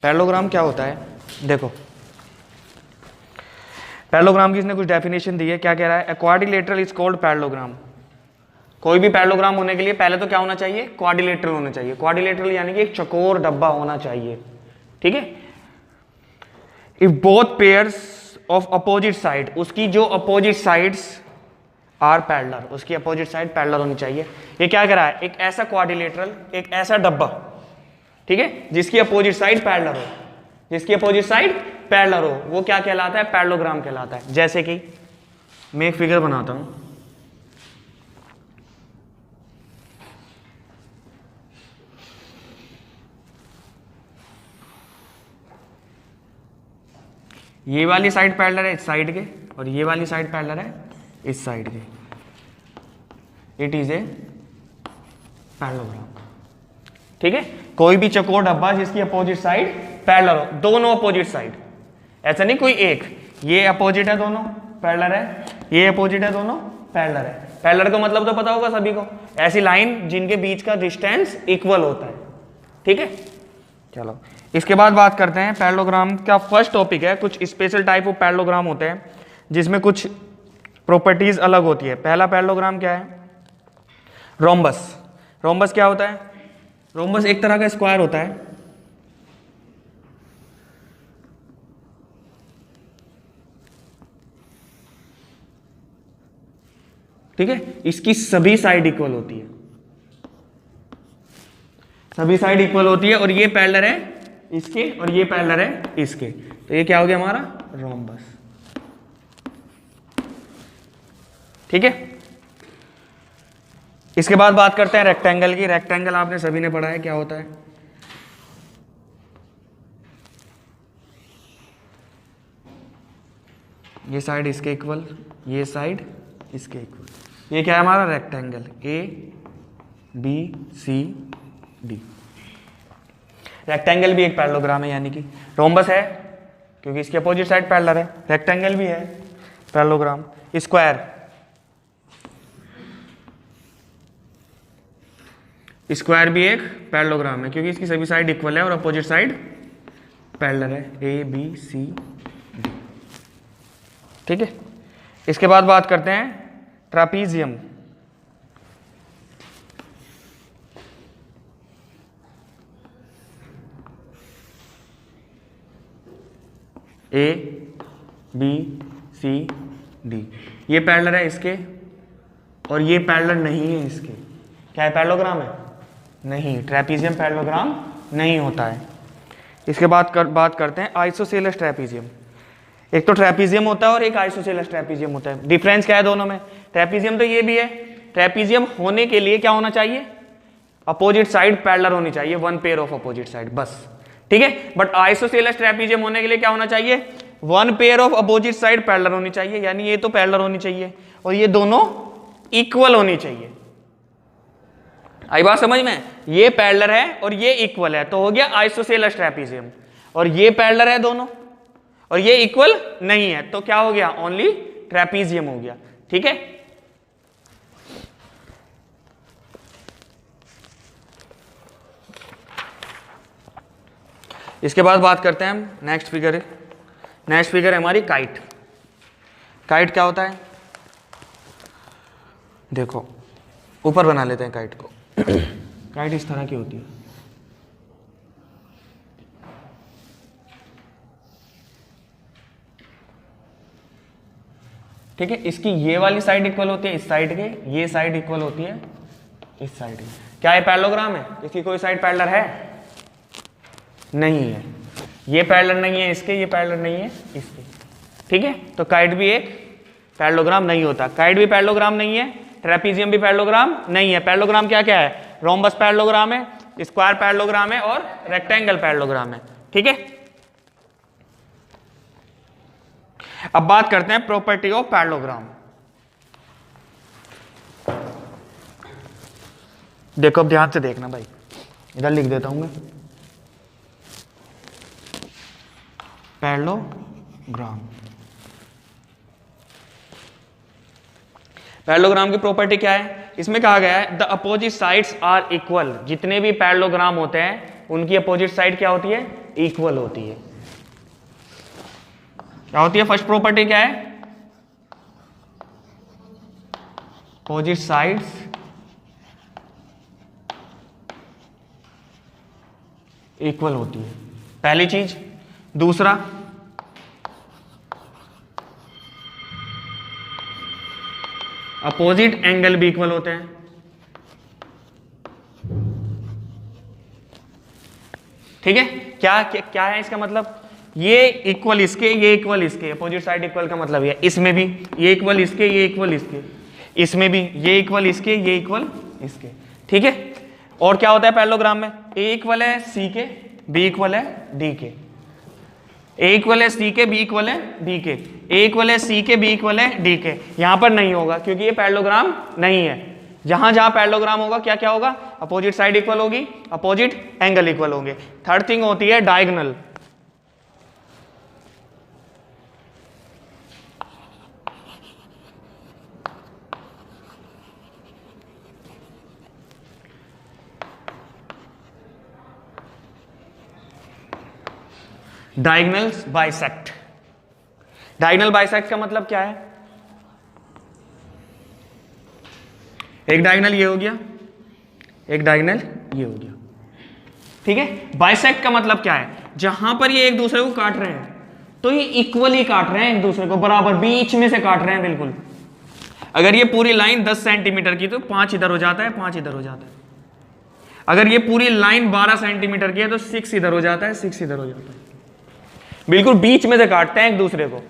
Parallelogram क्या होता है? देखो, पैरेललोग्राम की इसने कुछ डेफिनेशन दी है। क्या कह रहा है? A quadrilateral is called parallelogram. कोई भी पैरेललोग्राम होने के लिए पहले तो क्या होना चाहिए? क्वाड्रिलेटरल होना चाहिए। क्वाड्रिलेटरल यानी कि एक चौकोर डब्बा होना चाहिए, ठीक है। If both pairs of opposite side, उसकी जो अपोजिट साइड्स आर पैरेलल, उसकी अपोजिट साइड पैरेलल होनी चाहिए। ये क्या कह रहा है? एक ऐसा क्वाड्रिलेटरल, एक ऐसा डब्बा, ठीक है, जिसकी अपोजिट साइड पैरेलल हो, जिसकी अपोजिट साइड पैरेलल हो, वो क्या कहलाता है? पैरेललोग्राम कहलाता है। जैसे कि मैं एक फिगर बनाता हूं, ये वाली साइड पैरेलल है इस साइड के, और ये वाली साइड पैरेलल है इस साइड के। इट इज ए पैरेललोग्राम, ठीक है। कोई भी चौकोर डब्बा जिसकी अपोजिट साइड पैरेलल हो, दोनों अपोजिट साइड, ऐसा नहीं कोई एक, ये अपोजिट है दोनों पैरेलल है, ये अपोजिट है दोनों पैरेलल है। पैरेलल का मतलब तो पता होगा सभी को, ऐसी लाइन जिनके बीच का डिस्टेंस इक्वल होता है, ठीक है। चलो इसके बाद बात करते हैं पैरेललोग्राम का फर्स्ट टॉपिक है। कुछ स्पेशल टाइप ऑफ पैरेललोग्राम होते हैं जिसमें कुछ प्रॉपर्टीज अलग होती है। पहला पैरेललोग्राम क्या है? रोम्बस। रोम्बस क्या होता है? रोम्बस एक तरह का स्क्वायर होता है, ठीक है। इसकी सभी साइड इक्वल होती है, सभी साइड इक्वल होती है, और ये पैरेलल है इसके और ये पैरेलल है इसके, तो ये क्या हो गया हमारा? रोम्बस, ठीक है। इसके बाद बात करते हैं रेक्टेंगल की। रेक्टेंगल आपने सभी ने पढ़ा है, क्या होता है? ये साइड इसके इक्वल, ये साइड इसके इक्वल, ये क्या है हमारा? Rectangle. A B C D. Rectangle भी एक पैरेललोग्राम है, यानी कि रोम्बस है क्योंकि इसके अपोजिट साइड पैरेलल है, रेक्टेंगल भी है पैरेललोग्राम। स्क्वायर, स्क्वायर भी एक पैरेललोग्राम है क्योंकि इसकी सभी साइड इक्वल है और अपोजिट साइड पैरेलल है, ए बी सी डी, ठीक है। इसके बाद बात करते हैं ट्रापीजियम। ए बी सी डी, ये पैरेलल है इसके और ये पैरेलल नहीं है इसके। क्या है? पैरेललोग्राम है? नहीं, ट्रेपीजियम पैरेललोग्राम नहीं होता है। इसके बाद बात करते हैं आइसोसेलेस ट्रेपीजियम। एक तो ट्रेपीजियम होता है और एक आइसोसेलेस ट्रेपीजियम होता है। डिफरेंस क्या है दोनों में? ट्रेपीजियम तो ये भी है, ट्रेपीजियम होने के लिए क्या होना चाहिए? अपोजिट साइड पैरेलल होनी चाहिए, one pair of opposite side, बस, ठीक है। बट आइसोसेलेस ट्रेपीजियम होने के लिए क्या होना चाहिए? One pair of opposite side parallel होनी चाहिए, यानी ये तो पैरेलल होनी चाहिए और ये दोनों इक्वल होनी चाहिए। आई बात समझ में? ये पैरेलल है और ये इक्वल है, तो हो गया आइसोसेलेस ट्रेपीजियम। और ये पैरेलल है दोनों और ये इक्वल नहीं है, तो क्या हो गया? ओनली ट्रेपीजियम हो गया, ठीक है। इसके बाद बात करते हैं हम नेक्स्ट फिगर है। नेक्स्ट फिगर है हमारी काइट। काइट क्या होता है? देखो ऊपर बना लेते हैं काइट को। काइट इस तरह की होती है, ठीक है। इसकी ये वाली साइड इक्वल होती है इस साइड के, ये साइड इक्वल होती है इस साइड की। क्या ये पैरेललोग्राम है? इसकी कोई साइड पैरेलल है? नहीं है। ये पैरेलल नहीं है इसके, ये पैरेलल नहीं है इसके, ठीक है। तो काइट भी एक पैरेललोग्राम नहीं होता। काइट भी पैरेललोग्राम नहीं है, ट्रेपीजियम भी पैरेललोग्राम नहीं है। पैरेललोग्राम क्या क्या है? रोम्बस पैरेललोग्राम है, स्क्वायर पैरेललोग्राम है और रेक्टेंगल पैरेललोग्राम है, ठीक है। अब बात करते हैं प्रॉपर्टी ऑफ पैरेललोग्राम। देखो अब ध्यान से देखना भाई, इधर लिख देता हूं मैं पैरेललोग्राम। पैरेललोग्राम की प्रॉपर्टी क्या है? इसमें कहा गया है the opposite sides are equal. जितने भी पैरेललोग्राम होते हैं उनकी अपोजिट साइड क्या होती है? इक्वल होती है। क्या होती है फर्स्ट प्रॉपर्टी, क्या है? अपोजिट साइड्स इक्वल होती है, पहली चीज। दूसरा, अपोजिट एंगल भी इक्वल होते हैं। ठीक है, क्या है इसका मतलब? ये इक्वल इसके, ये इक्वल इसके, अपोजिट साइड इक्वल का मतलब ये इसमें भी ये इक्वल इसके, ये इक्वल इसके, इसमें भी ये इक्वल इसके, ये इक्वल इसके। ठीक है, और क्या होता है पैरेललोग्राम में? ए इक्वल है सी के, बी इक्वल है डी के। ए इक्वल है सी के, बी इक्वल है डी के। ए इक्वल है सी के, बी इक्वल है डी के। यहां पर नहीं होगा क्योंकि ये पैरेललोग्राम नहीं है। जहां जहां पैरेललोग्राम होगा क्या क्या होगा? अपोजिट साइड इक्वल होगी, अपोजिट एंगल इक्वल होंगे। थर्ड थिंग होती है diagonal. Diagonals bisect. Diagonal bisect का मतलब क्या है? एक डायगोनल ये हो गया, एक डायगोनल ये हो गया। ठीक है, बाइसेक्ट का मतलब क्या है? जहां पर ये एक दूसरे को काट रहे हैं तो ये इक्वली काट रहे हैं, एक दूसरे को बराबर बीच में से काट रहे हैं बिल्कुल। अगर ये पूरी लाइन 10 सेंटीमीटर की तो 5 इधर हो जाता है, 5 इधर हो जाता है। अगर ये पूरी लाइन 12 सेंटीमीटर की है तो 6 इधर हो जाता है, 6 इधर हो जाता है। बिल्कुल बीच में से काटते हैं एक दूसरे को।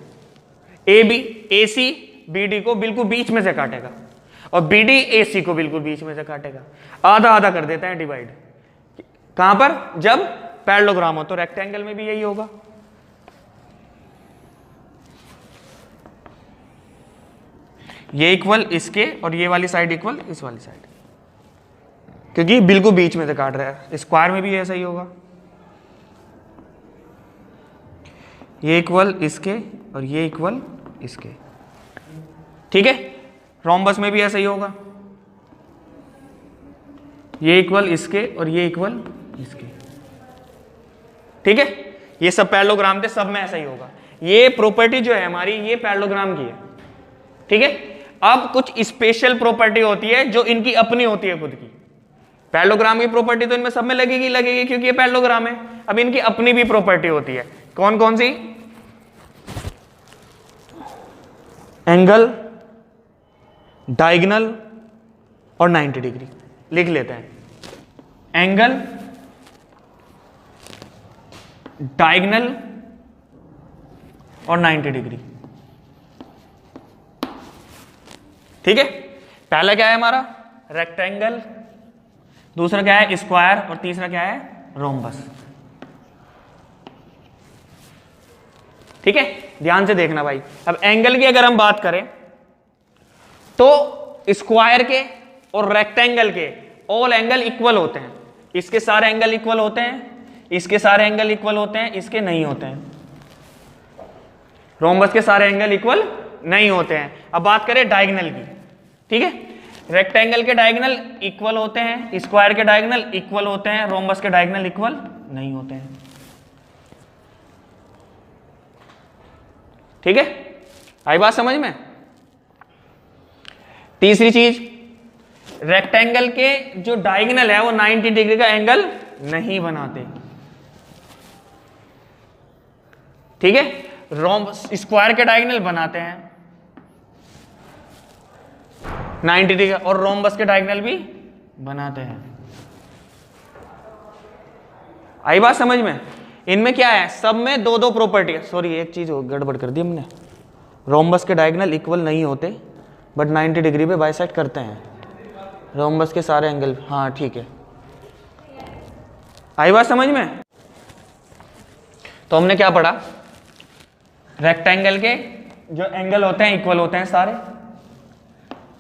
ए सी बी डी को बिल्कुल बीच में से काटेगा और बी डी ए सी को बिल्कुल बीच में से काटेगा। आधा आधा कर देते हैं डिवाइड। कहां पर? जब पैरेललोग्राम हो। तो रेक्टेंगल में भी यही होगा। ये इक्वल इसके और ये वाली साइड इक्वल इस वाली साइड, क्योंकि बिल्कुल बीच में से काट रहा है। स्क्वायर में भी ऐसा ही होगा, ये इक्वल इसके और ये इक्वल इसके। ठीक है, रोम्बस में भी ऐसा ही होगा, ये इक्वल इसके और ये इक्वल इसके। ठीक है, ये सब पैरेललोग्राम थे, सब में ऐसा ही होगा। ये प्रॉपर्टी जो है हमारी, ये पैरेललोग्राम की है। ठीक है, अब कुछ स्पेशल प्रॉपर्टी होती है जो इनकी अपनी होती है खुद की। पैरेललोग्राम की प्रॉपर्टी तो इनमें सब में लगेगी क्योंकि ये पैरेललोग्राम है। अब इनकी अपनी भी प्रॉपर्टी होती है। कौन कौन सी? एंगल, डायगोनल और 90 डिग्री। लिख लेते हैं, एंगल, डायगोनल और 90 डिग्री। ठीक है, पहला क्या है हमारा? रेक्टेंगल, दूसरा क्या है? स्क्वायर, और तीसरा क्या है? रोम्बस। ठीक है, ध्यान से देखना भाई। अब एंगल की अगर हम बात करें तो स्क्वायर के और रेक्टेंगल के ऑल एंगल इक्वल होते हैं। इसके सारे एंगल इक्वल होते हैं, इसके सारे एंगल इक्वल होते हैं, इसके नहीं होते हैं। रोम्बस के सारे एंगल इक्वल नहीं होते हैं। अब बात करें डायगोनल की। ठीक है, रेक्टेंगल के डायगोनल इक्वल होते हैं, स्क्वायर के डायगोनल इक्वल होते हैं, रोम्बस के डायगोनल इक्वल नहीं होते हैं। ठीक है, आई बात समझ में? तीसरी चीज, रेक्टेंगल के जो डायगोनल है वो 90 डिग्री का एंगल नहीं बनाते। ठीक है, रोम्बस स्क्वायर के डायगोनल बनाते हैं 90 डिग्री का, और रोम्बस के डायगोनल भी बनाते हैं। आई बात समझ में? इनमें क्या है? सब में दो दो प्रॉपर्टी है। सॉरी, एक चीज गड़बड़ कर दी हमने। रोम्बस के डायगोनल इक्वल नहीं होते बट 90 डिग्री पे बाइसेक्ट करते हैं। रोम्बस के सारे एंगल, हाँ ठीक है। आई बात समझ में? तो हमने क्या पढ़ा? रेक्टेंगल के जो एंगल होते हैं इक्वल होते हैं सारे,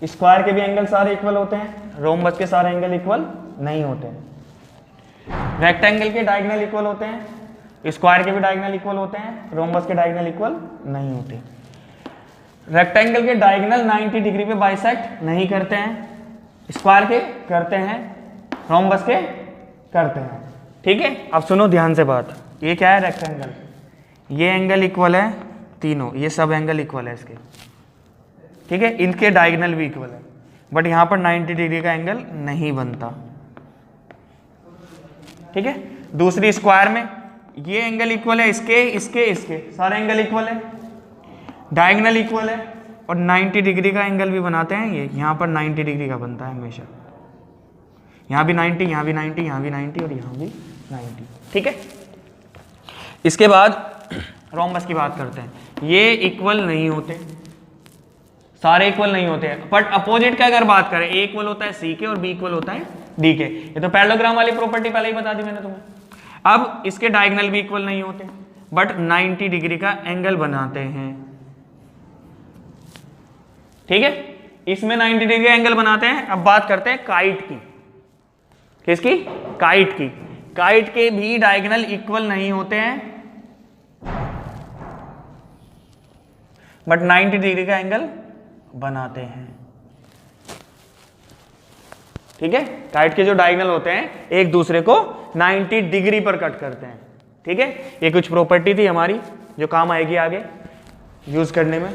स्क्वायर के भी एंगल सारे इक्वल होते हैं, रोम्बस के सारे एंगल इक्वल नहीं होते हैं। रेक्टेंगल के डायगोनल इक्वल होते हैं, स्क्वायर के भी डायगोनल इक्वल होते हैं, रोम्बस के डायगोनल इक्वल नहीं होते। रेक्टेंगल के डायगोनल 90 डिग्री पे बाइसेक्ट नहीं करते हैं, स्क्वायर के करते हैं, रोम्बस के करते हैं। ठीक है, अब सुनो ध्यान से बात। ये क्या है रेक्टेंगल, ये एंगल इक्वल है तीनों, ये सब एंगल इक्वल है इसके, ठीक है, इनके डायगोनल भी इक्वल है, बट यहां पर 90 डिग्री का एंगल नहीं बनता, ठीक है। दूसरी स्क्वायर में ये एंगल इक्वल है इसके इसके इसके, सारे एंगल इक्वल है, डायगोनल इक्वल है, और 90 डिग्री का एंगल भी बनाते हैं ये, यहां पर 90 डिग्री का बनता है हमेशा, यहां भी 90, यहां भी 90, यहां भी 90 और यहां भी 90, ठीक है। इसके बाद रोम्बस की बात करते हैं, ये इक्वल नहीं होते, सारे इक्वल नहीं होते हैं, बट अपोजिट का अगर बात करें, ए इक्वल होता है सी के और बी इक्वल होता है डी के, ये तो पैरेललोग्राम वाली प्रॉपर्टी पहले ही बता दी मैंने तुम्हें। अब इसके डायगोनल भी इक्वल नहीं होते, बट 90 डिग्री का एंगल बनाते हैं, ठीक है, इसमें 90 डिग्री का एंगल बनाते हैं। अब बात करते हैं काइट की, किसकी, काइट की। काइट के भी डायगोनल इक्वल नहीं होते हैं, बट 90 डिग्री का एंगल बनाते हैं, ठीक है। काइट के जो डायगोनल होते हैं एक दूसरे को 90 डिग्री पर कट करते हैं, ठीक है। ये कुछ प्रॉपर्टी थी हमारी जो काम आएगी आगे यूज करने में।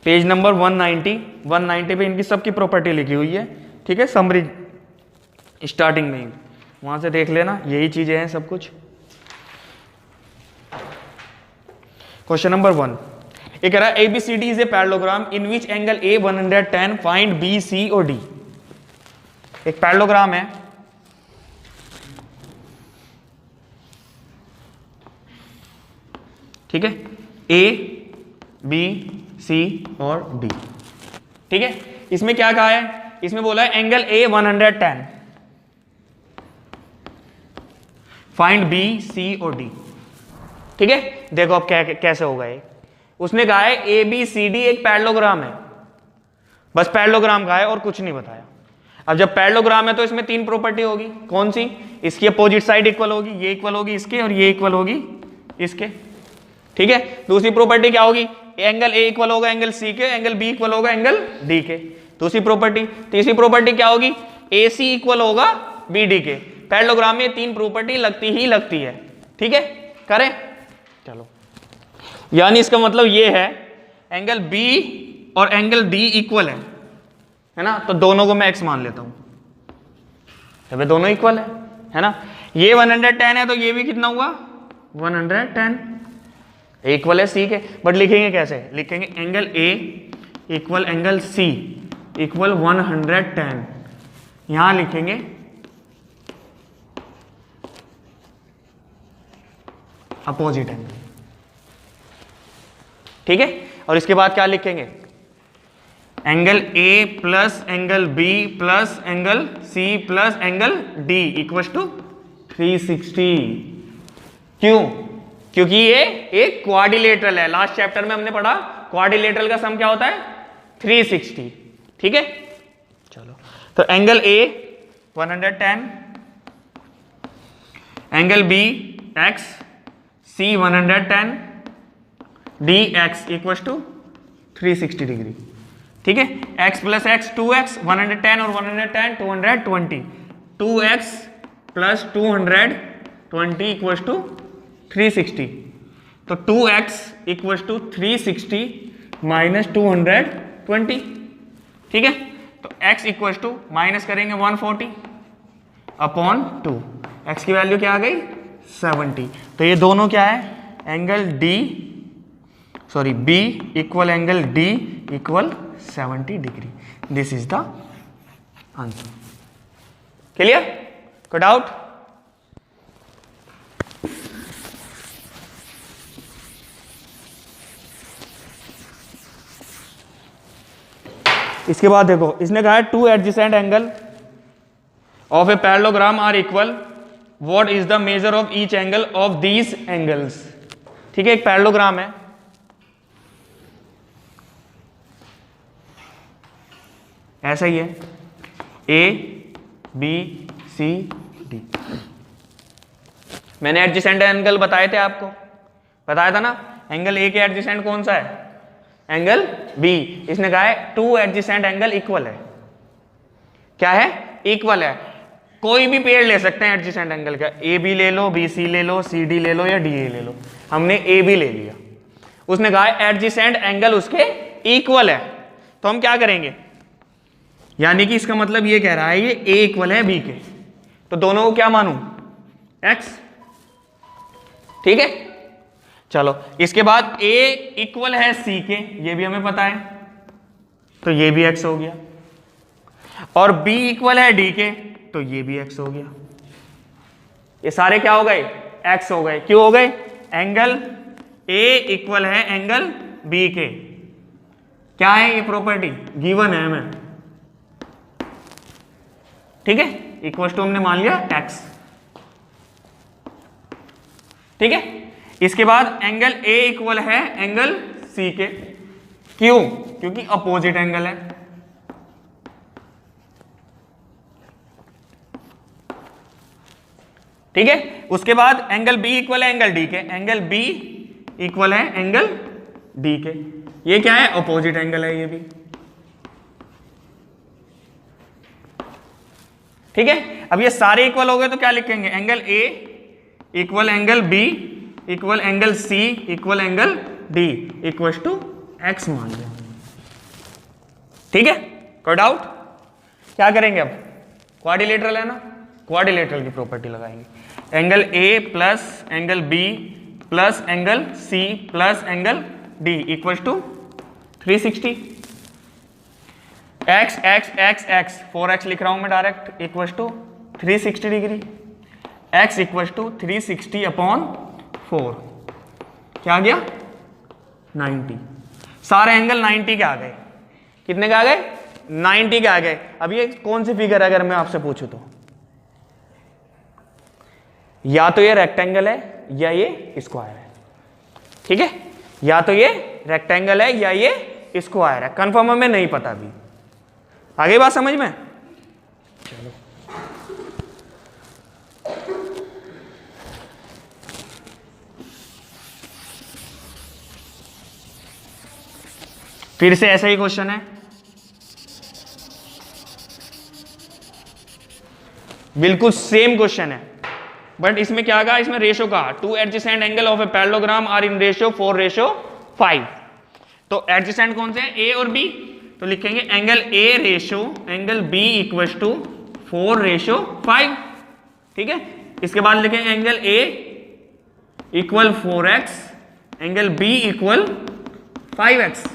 पेज नंबर 190 पे इनकी सबकी प्रॉपर्टी लिखी हुई है, ठीक है, समरी स्टार्टिंग में ही, वहां से देख लेना, यही चीजें हैं सब कुछ। क्वेश्चन नंबर 1, ये कह रहा है ABCD is a parallelogram in which angle A 110, find B, C और D। एक पैरेललोग्राम है, ठीक है, A, B, C और D, ठीक है। इसमें क्या कहा है, इसमें बोला है angle A 110, find B, C और D, ठीक है। देखो अब क्या कैसे होगा ये, उसने कहा है ABCD एक पैरेललोग्राम है, बस पैरेललोग्राम कहा है और कुछ नहीं बताया। अब जब पैरेललोग्राम है तो इसमें तीन प्रॉपर्टी होगी, कौन सी, इसकी अपोजिट साइड इक्वल होगी, ये इक्वल होगी इसके और ये इक्वल होगी इसके, ठीक है। दूसरी प्रॉपर्टी क्या होगी, एंगल A इक्वल होगा एंगल C के, एंगल B इक्वल होगा एंगल D के, दूसरी प्रॉपर्टी। तीसरी प्रॉपर्टी क्या होगी, AC इक्वल होगा BD के। पैरेललोग्राम में तीन प्रॉपर्टी लगती ही लगती है, ठीक है। करें, चलो, यानी इसका मतलब ये है एंगल B और एंगल D इक्वल है ना, तो दोनों को मैं x मान लेता हूं, तो दोनों इक्वल है ना। ये 110 है तो ये भी कितना हुआ 110, इक्वल है C के, बट लिखेंगे कैसे, लिखेंगे angle A equal angle C equal 110, यहां लिखेंगे अपोजिट एंगल, ठीक है। और इसके बाद क्या लिखेंगे, angle A plus angle B plus angle C plus angle D equal to 360। क्यों, क्योंकि ये एक क्वाड्रिलेटरल है, लास्ट चैप्टर में हमने पढ़ा क्वाड्रिलेटरल का सम क्या होता है 360, ठीक है। चलो, तो angle A 110, angle B x, C 110, D x equal to 360 degree, ठीक है। x प्लस एक्स 2x, 110 और 110 220, 2x प्लस 220 इक्वल टू 360, तो 2x इक्वल टू 360 माइनस 220, ठीक है। तो x इक्वल टू माइनस करेंगे 140 अपॉन 2, x की वैल्यू क्या आ गई 70, तो ये दोनों क्या है angle B equal angle D equal 70 degree. This is the answer. Clear, कोई डाउट? इसके बाद देखो, इसने कहा है two adjacent angle of a parallelogram are equal, what is the measure of each angle of these angles. ठीक है, एक पैरेललोग्राम है, ऐसा ही है, ए बी सी डी। मैंने एडजेसेंट एंगल बताए थे आपको, बताया था ना, एंगल ए के एडजेसेंट कौन सा है, एंगल बी। इसने कहा है टू एडजेसेंट एंगल इक्वल है, क्या है, इक्वल है। कोई भी पेड़ ले सकते हैं एडजेसेंट एंगल का, ए बी ले लो, बी सी ले लो, सी डी ले लो या डी ए ले लो। हमने ए बी ले लिया, उसने कहा है एडजेसेंट एंगल उसके इक्वल है, तो हम क्या करेंगे, यानी कि इसका मतलब ये कह रहा है ये ए इक्वल है बी के, तो दोनों को क्या मानूं, एक्स। ठीक है, चलो इसके बाद ए इक्वल है सी के, ये भी हमें पता है, तो ये भी एक्स हो गया, और बी इक्वल है डी के, तो ये भी एक्स हो गया। ये सारे क्या हो गए, एक्स हो गए। क्यों हो गए, एंगल ए इक्वल है एंगल बी के, क्या है ये प्रॉपर्टी, गिवन है हमें, ठीक है, इक्वल टू हमने मान लिया एक्स। ठीक है, इसके बाद एंगल ए इक्वल है एंगल सी के, क्यों, क्योंकि अपोजिट एंगल है। ठीक है, उसके बाद एंगल बी इक्वल है एंगल डी के, एंगल बी इक्वल है एंगल डी के, ये क्या है, अपोजिट एंगल है ये भी। ठीक है, अब ये सारे इक्वल हो गए तो क्या लिखेंगे, angle A equal angle B equal angle C equal angle D equal to X मान लिया। ठीक है, कोई डाउट, क्या करेंगे अब, क्वाड्रिलेटरल है ना, क्वाड्रिलेटरल की प्रॉपर्टी लगाएंगे, angle A plus angle B plus angle C plus angle D equal to 360, X X X X 4x लिख रहा हूं मैं डायरेक्ट, इक्वल टू 360 डिग्री, x इक्वल टू 360 अपॉन 4, क्या आ गया 90। सारे एंगल 90 के आ गए, कितने के आ गए, 90 के आ गए। अब ये कौन सी फिगर है अगर मैं आपसे पूछूं तो, या तो ये रेक्टेंगल है या ये स्क्वायर है। ठीक है, या तो ये रेक्टेंगल है या ये स्क्वायर है, कंफर्म हमें नहीं पता अभी। आगे बात समझ में, चलो फिर से ऐसा ही क्वेश्चन है, बिल्कुल सेम क्वेश्चन है, बट इसमें क्या कहा, इसमें रेशो कहा, two adjacent angle of a parallelogram are in ratio 4:5। तो एडजेसेंट कौन से हैं, ए और बी, तो लिखेंगे angle A ratio angle B equal to 4:5। ठीक है, इसके बाद लिखेंगे angle A equal 4x angle B equal 5x।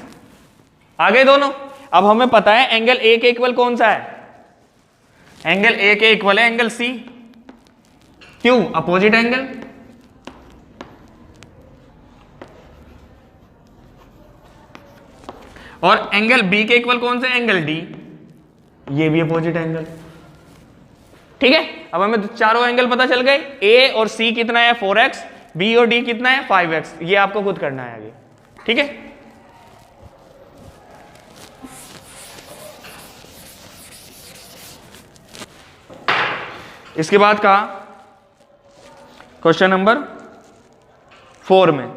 आ गए दोनों। अब हमें पता है एंगल ए के इक्वल कौन सा है, एंगल ए के इक्वल है एंगल सी, क्यों, अपोजिट एंगल। और एंगल बी के इक्वल कौन सा, एंगल डी, ये भी अपोजिट एंगल। ठीक है, अब हमें चारों एंगल पता चल गए, ए और सी कितना है 4x, बी और डी कितना है 5x, ये आपको खुद करना है आगे। ठीक है, इसके बाद कहा क्वेश्चन नंबर 4 में,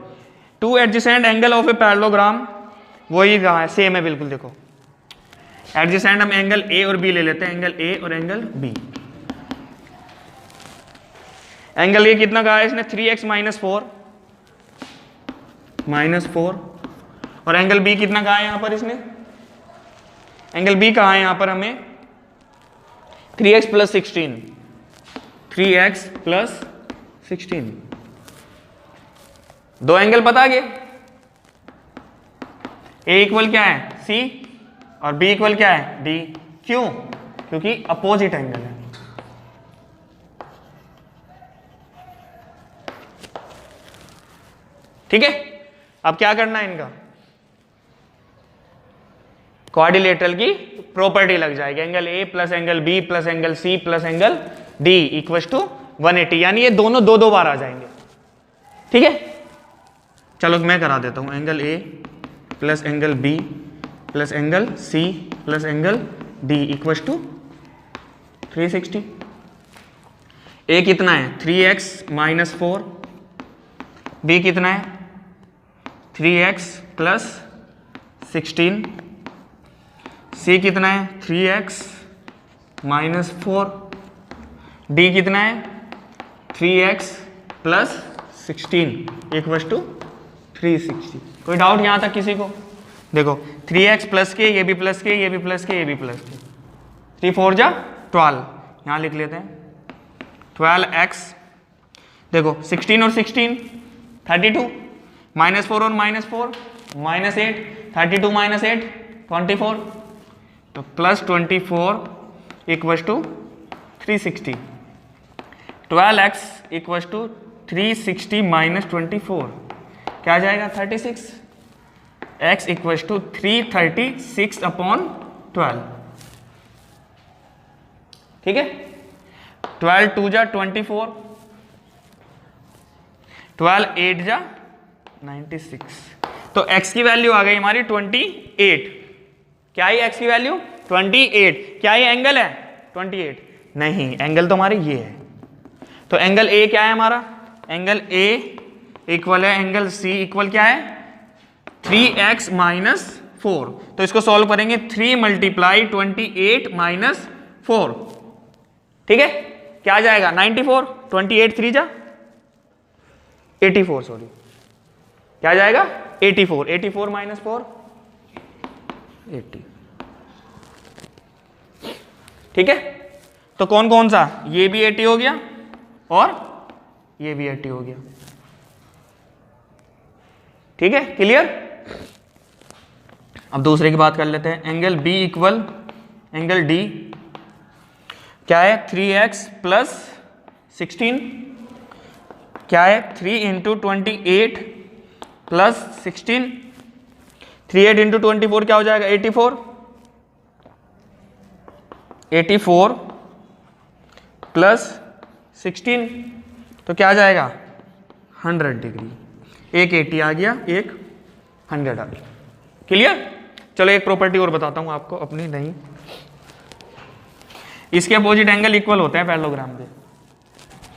to adjacent angle of a parallelogram, वही कहा है, सेम है बिल्कुल। देखो एडजेसेंट हम एंगल ए और बी ले लेते हैं, एंगल ए और एंगल बी। एंगल ए कितना कहा है इसने, 3x - 4 -4, और एंगल बी कितना कहा है यहां पर इसने, एंगल बी कहा है यहां पर हमें 3x + 16, 3x + 16। दो एंगल पता गए, ए इक्वल क्या है सी और बी इक्वल क्या है डी, क्यों, क्योंकि अपोजिट एंगल है। ठीक है, अब क्या करना है, इनका क्वाड्रिलेटरल की प्रॉपर्टी लग जाएगी, angle A plus angle B plus angle C plus angle D equal to 180, यानी ये दोनों दो बार आ जाएंगे। ठीक है, चलो मैं करा देता हूँ, angle A plus angle B plus angle C plus angle D equals to 360। A कितना है 3x माइनस 4, बी कितना है 3x प्लस 16, सी कितना है 3x माइनस 4, डी कितना है 3x प्लस 16 इक्वल्स टू 360। कोई डाउट यहाँ तक किसी को? देखो 3x प्लस के, ये भी प्लस के, ये भी प्लस के, ये भी प्लस के, 3 4 जा 12, यहाँ लिख लेते हैं 12x। देखो 16 और 16 32, माइनस 4 और माइनस 4 माइनस 8, 32 माइनस 8 24, तो plus 24 equals to 360। 12x equals to 360 minus 24 क्या आ जाएगा 36। x equals to 336 upon 12। ठीक है, 12 2 जा 24, 12 8 जा 96, तो x की वैल्यू आ गई हमारी 28। क्या है x की वैल्यू 28। क्या ये एंगल है 28? नहीं, एंगल तो हमारे ये है। तो एंगल a क्या है हमारा? एंगल a इक्वल है एंगल c इक्वल क्या है 3x माइनस 4। तो इसको सॉल्व करेंगे 3 मल्टीप्लाई 28 माइनस 4। ठीक है, क्या आ जाएगा 94, 28 3 जा 84, सॉरी क्या आ जाएगा 84, 84 माइनस 4 80। ठीक है, तो कौन कौन सा, ये भी 80 हो गया और ये भी 80 हो गया। ठीक है, क्लियर। अब दूसरे की बात कर लेते हैं, angle B equal angle D क्या है 3x प्लस 16, क्या है 3 इंटू 28 प्लस 16, 38 इंटू 24 क्या हो जाएगा 84, 84 प्लस 16 तो क्या आ जाएगा 100 डिग्री। एक 80 आ गया, एक 100 आ गया। क्लियर। चलो एक प्रॉपर्टी और बताता हूं आपको, अपनी नहीं, इसके अपोजिट एंगल इक्वल होते हैं पैरेललोग्राम के।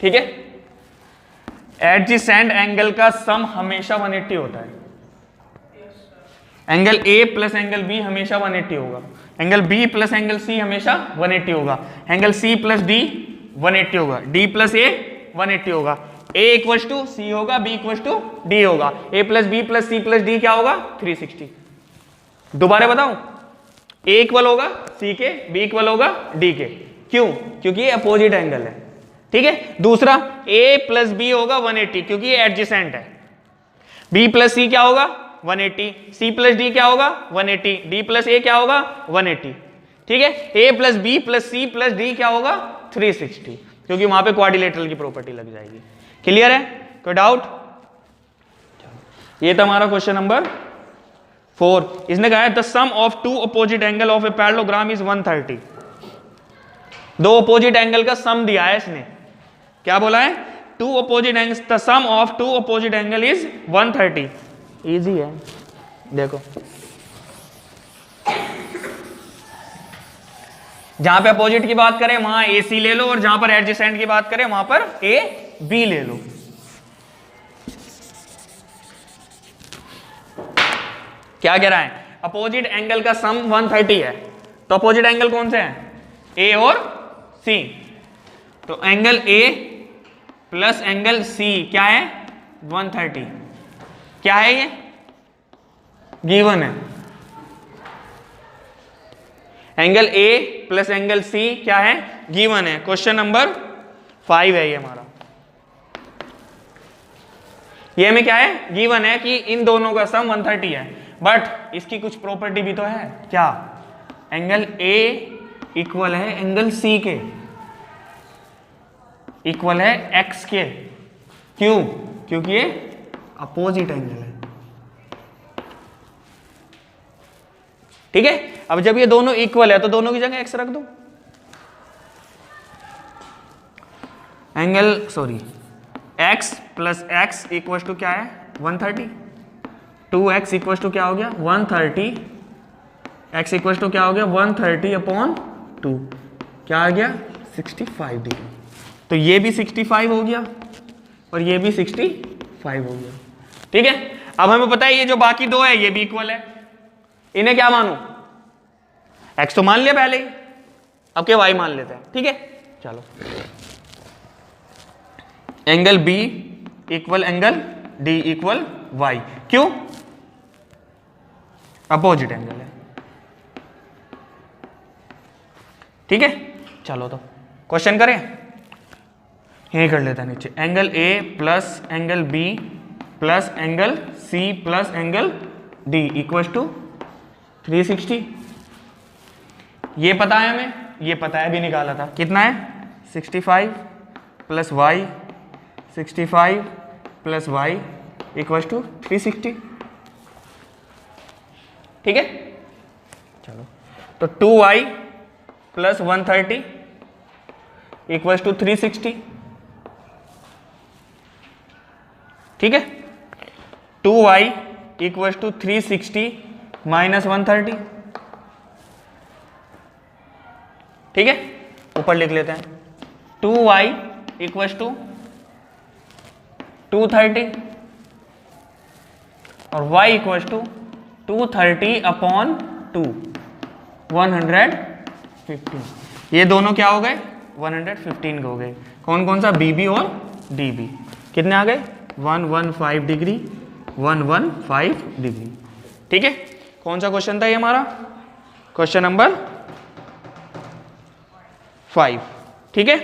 ठीक है, एडजेसेंट एंगल का सम हमेशा 180 होता है। Angle A plus angle B हमेशा 180 होगा, angle B plus angle C हमेशा 180 होगा, एंगल सी प्लस डी 180 होगा, डी प्लस ए 180 होगा, ए इक्वल्स टू सी होगा, बी इक्वल्स टू डी होगा, A plus B plus C plus D क्या होगा 360। दोबारा बताऊं, ए इक्वल होगा सी के, बी इक्वल होगा डी के। क्यों? क्योंकि ये अपोजिट एंगल है। ठीक है, दूसरा ए प्लस बी होगा 180 क्योंकि ये एडजेसेंट है, बी प्लस सी क्या होगा 180, सी प्लस डी क्या होगा 180, डी प्लस ए क्या होगा 180। ठीक है, A plus B plus C plus D क्या होगा 360 क्योंकि वहां पे क्वाड्रिलेटरल की प्रॉपर्टी लग जाएगी। क्लियर है, कोई डाउट? ये था हमारा क्वेश्चन नंबर 4। इसने कहा है the sum of two opposite angle of a parallelogram is 130। दो अपोजिट एंगल का सम दिया है इसने, क्या बोला है? Two opposite angle, the sum of two opposite angle is 130। Easy है, देखो जहां पे अपोजिट की बात करें वहां ए सी ले लो और जहां पर एडजेसेंट की बात करें वहां पर ए बी ले लो। क्या कह रहा है? अपोजिट एंगल का सम 130 है, तो अपोजिट एंगल कौन से हैं? ए और सी। तो angle A plus angle C क्या है 130। क्या है ये? गिवन है। Angle A plus angle C क्या है? गिवन है। क्वेश्चन नंबर 5 है ये हमारा। ये में क्या है? गिवन है कि इन दोनों का सम 130 है, बट इसकी कुछ प्रॉपर्टी भी तो है। क्या? एंगल ए इक्वल है एंगल सी के, इक्वल है एक्स के। क्यों? क्योंकि ये अपोजिट एंगल है। ठीक है, अब जब ये दोनों इक्वल है तो दोनों की जगह एक्स रख दो। Angle x plus x equal to क्या है 130। 2x इक्वल टू क्या हो गया 130, x इक्वल टू क्या हो गया 130/2, क्या आ गया 65 डिग्री। तो ये भी 65 हो गया और ये भी 65 हो गया। ठीक है, अब हमें पता है ये जो बाकी दो है ये भी इक्वल है, इन्हें क्या मानूं, x तो मान लिया पहले ही, अब के y मान लेते हैं। ठीक है, चलो angle B equal angle D equal y, क्यों, अपोजिट एंगल है। ठीक है, चलो तो क्वेश्चन करें, यही कर लेता नीचे, angle A plus angle B plus angle C plus angle D equal to 360। ये पता है हमें, ये पता है, भी निकाला था, कितना है 65 plus y, 65 plus y equal to 360। ठीक है, चलो तो 2y प्लस 130 इक्वल टू 360। ठीक है, 2y इक्वल टू 360 माइनस 130। ठीक है, ऊपर लिख लेते हैं, 2y इक्वल टू 230 और y इक्वल टू 230/2 115। ये दोनों क्या हो गए 115 हो गए। कौन कौन सा, BB और DB, कितने आ गए 115 डिग्री, 115 डिग्री। ठीक है, कौन सा क्वेश्चन था ये हमारा, क्वेश्चन नंबर 5। ठीक है।